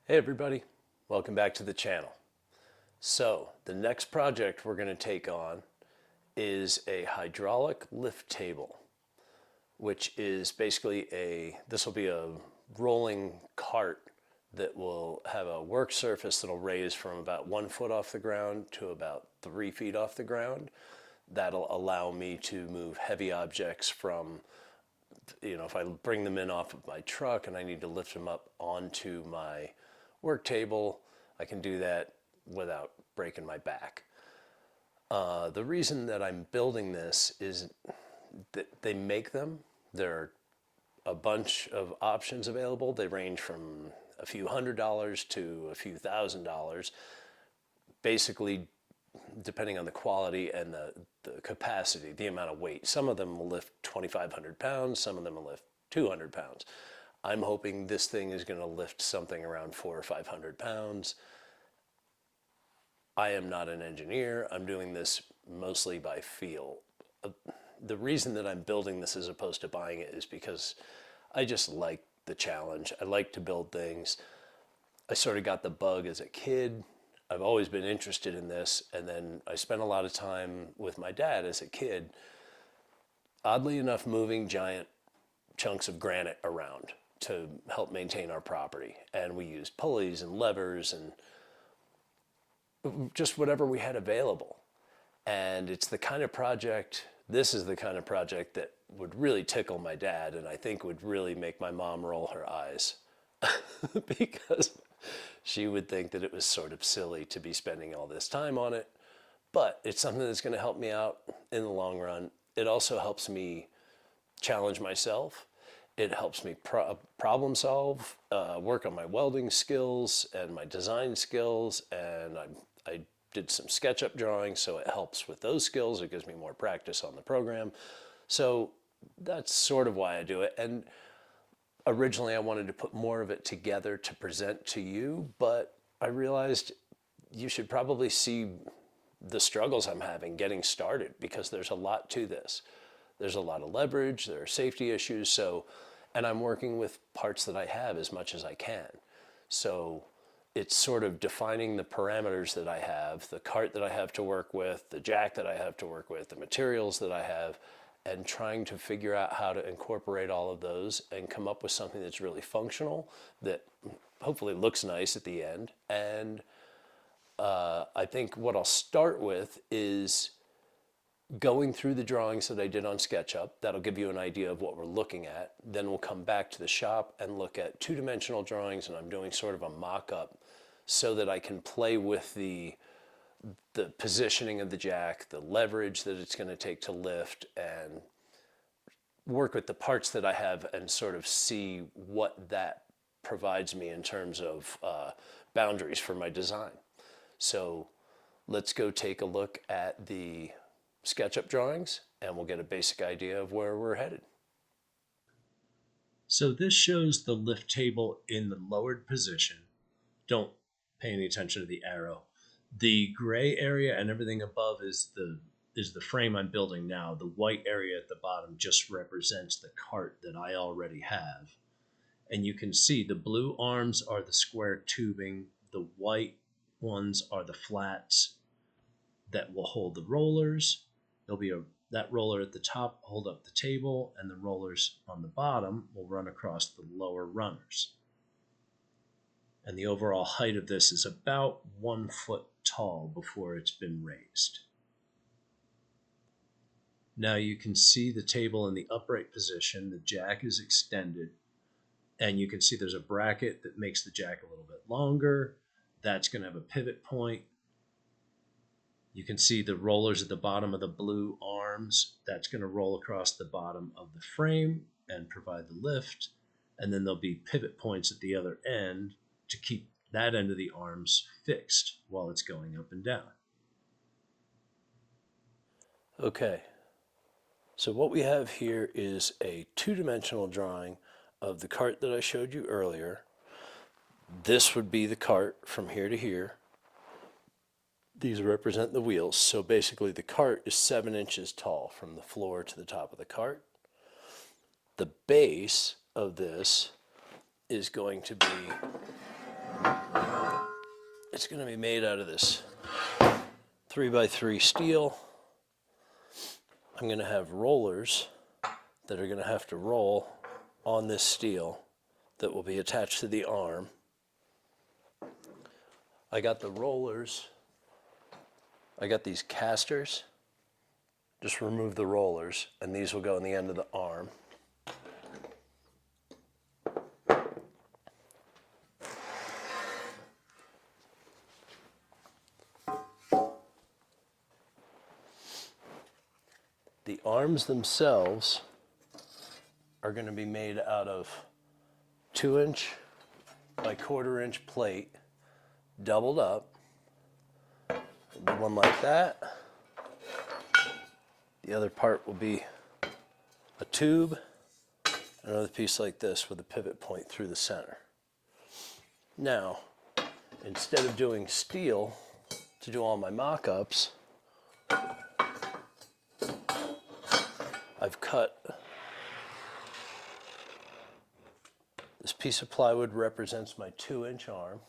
Hey everybody, welcome back to the channel. So the next project we're going to take on is a hydraulic lift table, which is basically this will be a rolling cart that will have a work surface that'll raise from about 1 foot off the ground to about 3 feet off the ground. That'll allow me to move heavy objects from, if I bring them in off of my truck and I need to lift them up onto my work table, I can do that without breaking my back. The reason that I'm building this is that they make them. There are a bunch of options available. They range from a few $100s to a few $1,000, basically depending on the quality and the capacity, the amount of weight. Some of them will lift 2,500 pounds, some of them will lift 200 pounds. I'm hoping this thing is going to lift something around 400 or 500 pounds. I am not an engineer. I'm doing this mostly by feel. The reason that I'm building this as opposed to buying it is because I just like the challenge. I like to build things. I sort of got the bug as a kid. I've always been interested in this, and then I spent a lot of time with my dad as a kid, oddly enough, moving giant chunks of granite around to help maintain our property. And we used pulleys and levers and just whatever we had available. And it's the kind of project, this is the kind of project that would really tickle my dad and I think would really make my mom roll her eyes because she would think that it was sort of silly to be spending all this time on it. But it's something that's going to help me out in the long run. It also helps me challenge myself. It helps me problem solve, work on my welding skills and my design skills, and I did some SketchUp drawings, so it helps with those skills. It gives me more practice on the program. So that's sort of why I do it. And originally I wanted to put more of it together to present to you, but I realized you should probably see the struggles I'm having getting started because there's a lot to this. There's a lot of leverage, there are safety issues, and I'm working with parts that I have as much as I can. So it's sort of defining the parameters that I have, the cart that I have to work with, the jack that I have to work with, the materials that I have, and trying to figure out how to incorporate all of those and come up with something that's really functional, that hopefully looks nice at the end. And I think what I'll start with is going through the drawings that I did on SketchUp. That'll give you an idea of what we're looking at. Then we'll come back to the shop and look at two-dimensional drawings, and I'm doing sort of a mock-up so that I can play with the positioning of the jack, the leverage that it's going to take to lift, and work with the parts that I have and sort of see what that provides me in terms of boundaries for my design. So let's go take a look at the SketchUp drawings and we'll get a basic idea of where we're headed. So this shows the lift table in the lowered position. Don't pay any attention to the arrow. The gray area and everything above is the frame I'm building now. The white area at the bottom just represents the cart that I already have. And you can see the blue arms are the square tubing, the white ones are the flats that will hold the rollers. There'll be that roller at the top hold up the table, and the rollers on the bottom will run across the lower runners. And the overall height of this is about 1 foot tall before it's been raised. Now you can see the table in the upright position. The jack is extended, and you can see there's a bracket that makes the jack a little bit longer. That's going to have a pivot point. You can see the rollers at the bottom of the blue arms. That's going to roll across the bottom of the frame and provide the lift. And then there'll be pivot points at the other end to keep that end of the arms fixed while it's going up and down. Okay, so what we have here is a two-dimensional drawing of the cart that I showed you earlier. This would be the cart from here to here. These represent the wheels. So basically the cart is 7 inches tall from the floor to the top of the cart. The base of this is going to be It's going to be made out of this 3x3 steel. I'm going to have rollers that are going to have to roll on this steel that will be attached to the arm. I got the rollers. I got these casters. Just remove the rollers, and these will go in the end of the arm. The arms themselves are going to be made out of 2-inch by 1/4-inch plate, doubled up. The one like that. The other part will be a tube, another piece like this with a pivot point through the center. Now, instead of doing steel to do all my mock-ups, I've cut this piece of plywood represents my 2-inch arm.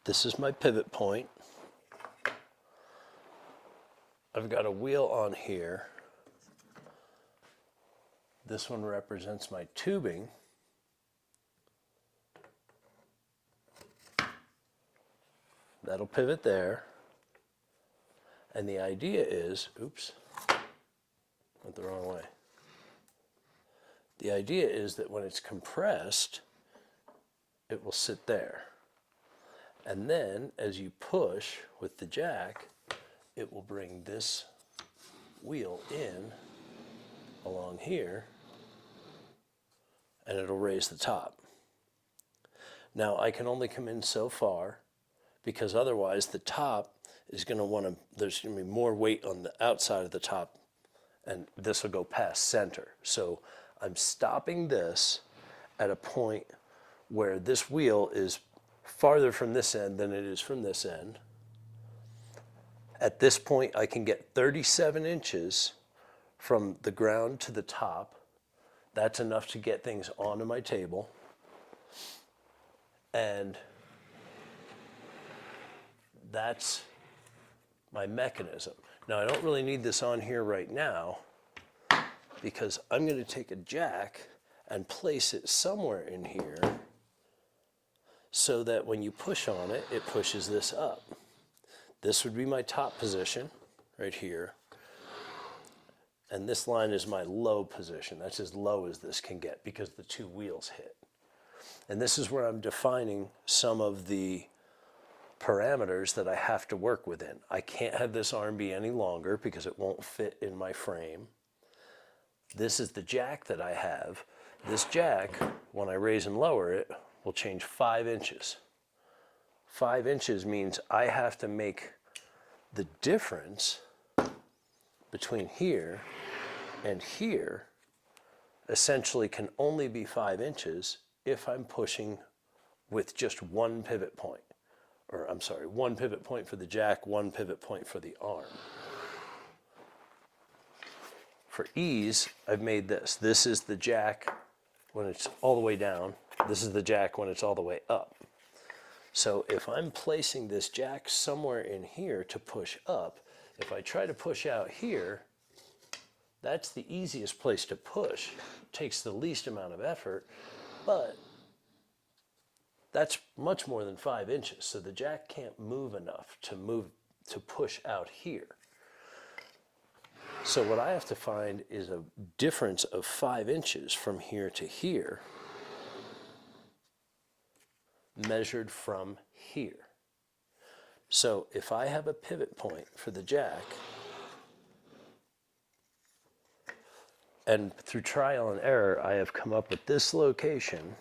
This is my pivot point. I've got a wheel on here. This one represents my tubing. That'll pivot there. And the idea is, oops, went the wrong way. The idea is that when it's compressed, it will sit there. And then as you push with the jack, it will bring this wheel in along here, and it'll raise the top. Now I can only come in so far, because otherwise the top is going to want to, there's going to be more weight on the outside of the top, and this will go past center. So I'm stopping this at a point where this wheel is farther from this end than it is from this end. At this point, I can get 37 inches from the ground to the top. That's enough to get things onto my table. And that's my mechanism. Now, I don't really need this on here right now because I'm going to take a jack and place it somewhere in here so that when you push on it, it pushes this up. This would be my top position right here. And this line is my low position. That's as low as this can get because the two wheels hit. And this is where I'm defining some of the parameters that I have to work within. I can't have this arm be any longer because it won't fit in my frame. This is the jack that I have. This jack, when I raise and lower it, will change 5 inches. 5 inches means I have to make the difference between here and here essentially can only be 5 inches if I'm pushing with just one pivot point. Or I'm sorry, one pivot point for the jack, one pivot point for the arm. For ease, I've made this. This is the jack when it's all the way down. This is the jack when it's all the way up. So if I'm placing this jack somewhere in here to push up, if I try to push out here, that's the easiest place to push. It takes the least amount of effort, but that's much more than 5 inches. So the jack can't move enough to push out here. So what I have to find is a difference of 5 inches from here to here, measured from here. So if I have a pivot point for the jack, and through trial and error, I have come up with this location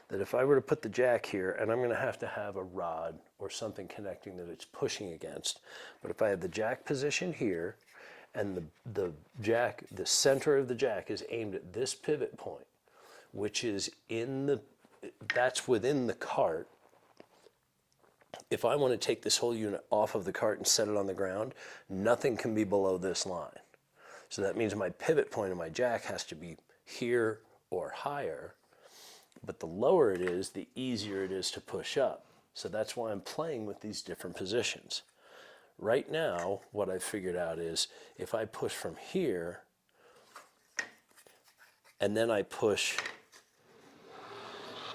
that if I were to put the jack here, and I'm going to have a rod or something connecting that it's pushing against, but if I have the jack position here, and the jack, the center of the jack is aimed at this pivot point, which is that's within the cart. If I want to take this whole unit off of the cart and set it on the ground, nothing can be below this line. So that means my pivot point of my jack has to be here or higher. But the lower it is, the easier it is to push up. So that's why I'm playing with these different positions. Right now, what I've figured out is if I push from here and then I push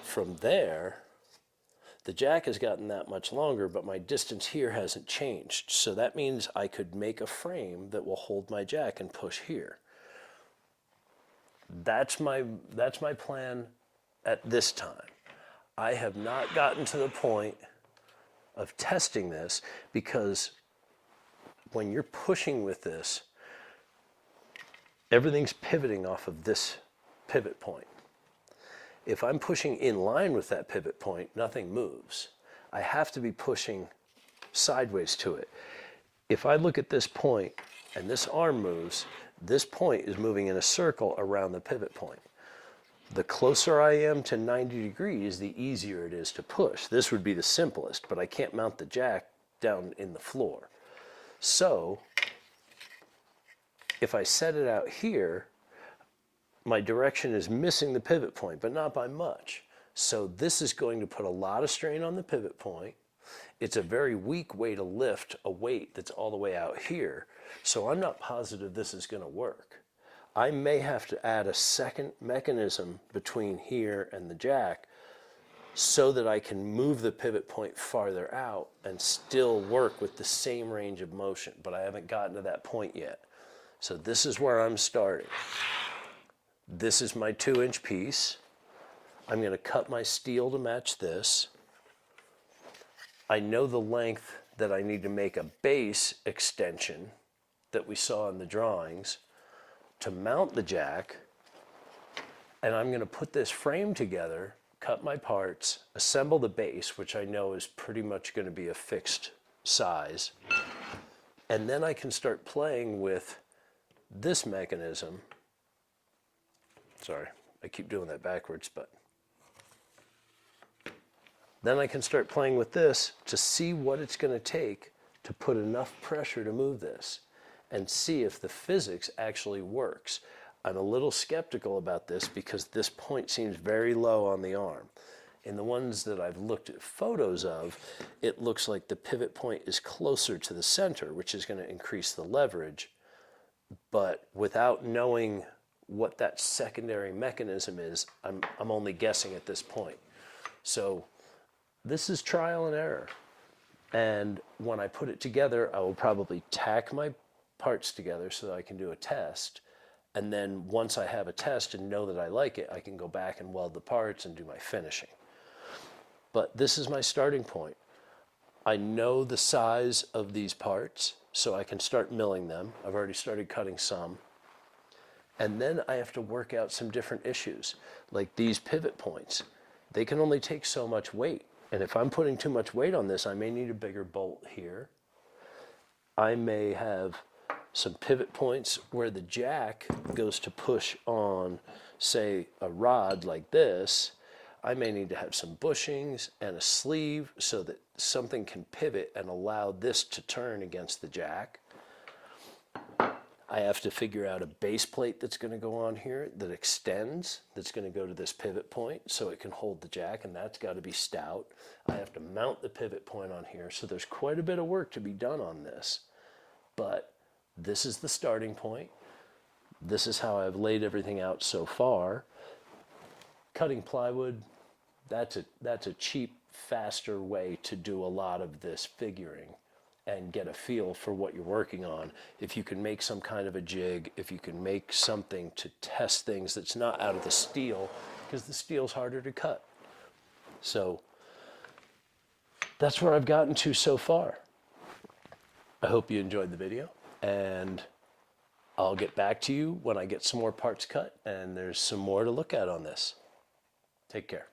from there, the jack has gotten that much longer, but my distance here hasn't changed. So that means I could make a frame that will hold my jack and push here. That's my plan at this time. I have not gotten to the point of testing this because when you're pushing with this, everything's pivoting off of this pivot point. If I'm pushing in line with that pivot point, nothing moves. I have to be pushing sideways to it. If I look at this point and this arm moves, this point is moving in a circle around the pivot point. The closer I am to 90 degrees, the easier it is to push. This would be the simplest, but I can't mount the jack down in the floor. So if I set it out here, my direction is missing the pivot point, but not by much. So this is going to put a lot of strain on the pivot point. It's a very weak way to lift a weight that's all the way out here. So I'm not positive this is going to work. I may have to add a second mechanism between here and the jack so that I can move the pivot point farther out and still work with the same range of motion, but I haven't gotten to that point yet. So this is where I'm starting. This is my 2-inch piece. I'm going to cut my steel to match this. I know the length that I need to make a base extension that we saw in the drawings to mount the jack, and I'm going to put this frame together, cut my parts, assemble the base, which I know is pretty much going to be a fixed size, and then I can start playing with this mechanism. Sorry, I keep doing that backwards, but then I can start playing with this to see what it's going to take to put enough pressure to move this and see if the physics actually works. I'm a little skeptical about this because this point seems very low on the arm. In the ones that I've looked at photos of, it looks like the pivot point is closer to the center, which is going to increase the leverage. But without knowing what that secondary mechanism is, I'm only guessing at this point. So this is trial and error. And when I put it together, I will probably tack my parts together so that I can do a test. And then once I have a test and know that I like it, I can go back and weld the parts and do my finishing. But this is my starting point. I know the size of these parts, so I can start milling them. I've already started cutting some. And then I have to work out some different issues, like these pivot points. They can only take so much weight. And if I'm putting too much weight on this, I may need a bigger bolt here. I may have some pivot points where the jack goes to push on, say, a rod like this. I may need to have some bushings and a sleeve so that something can pivot and allow this to turn against the jack. I have to figure out a base plate that's going to go on here that extends, that's going to go to this pivot point so it can hold the jack, and that's got to be stout. I have to mount the pivot point on here, so there's quite a bit of work to be done on this. But this is the starting point. This is how I've laid everything out so far. Cutting plywood, that's a cheap, faster way to do a lot of this figuring and get a feel for what you're working on. If you can make some kind of a jig, if you can make something to test things that's not out of the steel, because the steel's harder to cut. So that's where I've gotten to so far. I hope you enjoyed the video, and I'll get back to you when I get some more parts cut and there's some more to look at on this. Take care.